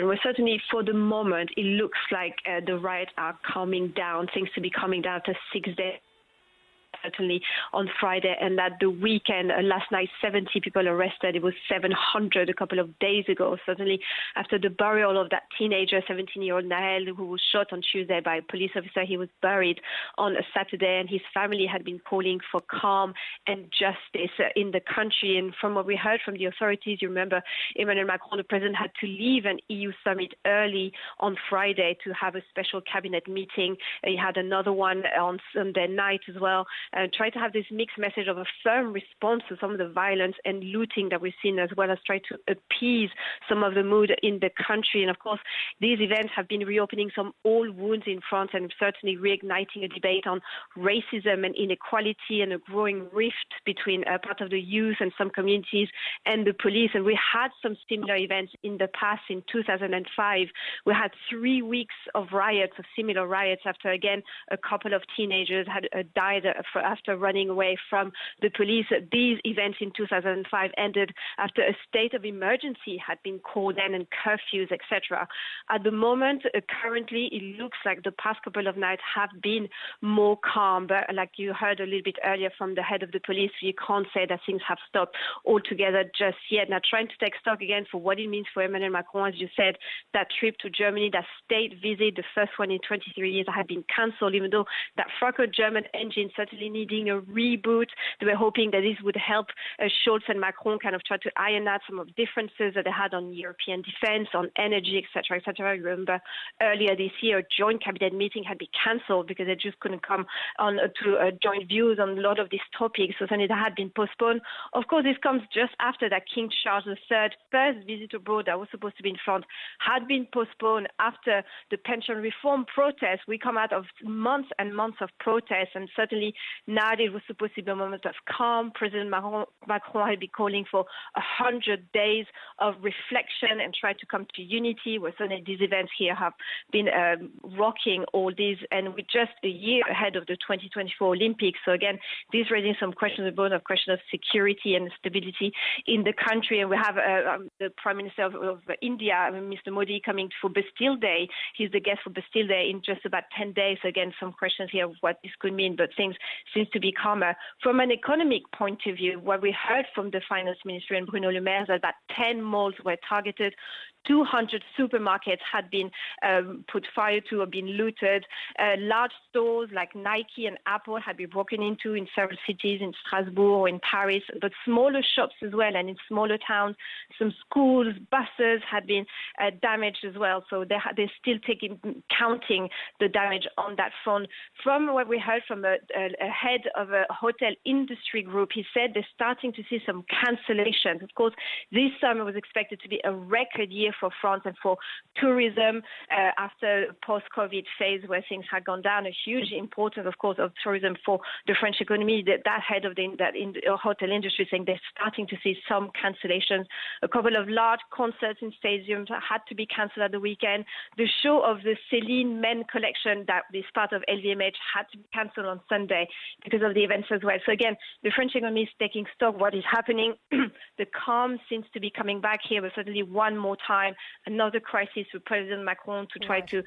Well, certainly for the moment, it looks like the riots are calming down, seems to be calming down after 6 days. Certainly on Friday, and that the weekend, last night, 70 people arrested. It was 700 a couple of days ago. Certainly after the burial of that teenager, 17-year-old Nahel, who was shot on Tuesday by a police officer, he was buried on a Saturday, and his family had been calling for calm and justice in the country. And from what we heard from the authorities, you remember Emmanuel Macron, the president, had to leave an EU summit early on Friday to have a special cabinet meeting. He had another one on Sunday night as well. And try to have this mixed message of a firm response to some of the violence and looting that we've seen, as well as try to appease some of the mood in the country. And of course, these events have been reopening some old wounds in France and certainly reigniting a debate on racism and inequality and a growing rift between part of the youth and some communities and the police. And we had some similar events in the past. In 2005, we had 3 weeks of riots, of similar riots, after again a couple of teenagers had died after running away from the police. These events in 2005 ended after a state of emergency had been called in and curfews, etc. At the moment, currently, it looks like the past couple of nights have been more calm. But like you heard a little bit earlier from the head of the police, you can't say that things have stopped altogether just yet. Now, trying to take stock again for what it means for Emmanuel Macron, as you said, that trip to Germany, that state visit, the first one in 23 years, had been cancelled, even though that Franco-German engine certainly needing a reboot. They were hoping that this would help Scholz and Macron kind of try to iron out some of the differences that they had on European defense, on energy, etc., etc. Remember earlier this year, a joint cabinet meeting had been cancelled because they just couldn't come on to joint views on a lot of these topics. So then it had been postponed. Of course, this comes just after that King Charles III first visit abroad that was supposed to be in France had been postponed after the pension reform protests. We come out of months and months of protests, and certainly now it was supposed to be a moment of calm. President Macron had been calling for 100 days of reflection and try to come to unity. Where certainly these events here have been rocking all these, and we're just a year ahead of the 2024 Olympics. So again, this raising some questions about a question of security and stability in the country. And we have the Prime Minister of India, Mr. Modi, coming for Bastille Day. He's the guest for Bastille Day in just about 10 days. So again, some questions here of what this could mean, but things seems to be calmer. From an economic point of view, what we heard from the Finance Ministry and Bruno Le Maire is that 10 malls were targeted. 200 supermarkets had been put fire to or been looted. Large stores like Nike and Apple had been broken into in several cities, in Strasbourg, in Paris, but smaller shops as well, and in smaller towns. Some schools, buses had been damaged as well. So they're still counting the damage on that front. From what we heard from a head of a hotel industry group, he said they're starting to see some cancellations. Of course, this summer was expected to be a record year for France and for tourism after post-COVID phase where things had gone down. A huge importance, of course, of tourism for the French economy. That head of the hotel industry saying they're starting to see some cancellations. A couple of large concerts in stadiums had to be cancelled at the weekend. The show of the Céline Men collection that is part of LVMH had to be cancelled on Sunday because of the events as well. So again, the French economy is taking stock of what is happening. The calm seems to be coming back here, but certainly one more time, another crisis for President Macron to try to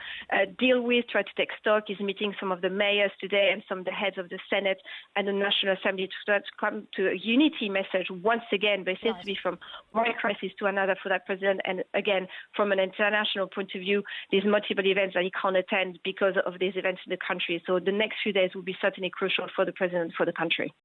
deal with, try to take stock. He's meeting some of the mayors today and some of the heads of the Senate and the National Assembly to come to a unity message once again. But it seems to be from one crisis to another for that president. And again, from an international point of view, there's multiple events that he can't attend because of these events in the country. So the next few days will be certainly crucial for the president, for the country.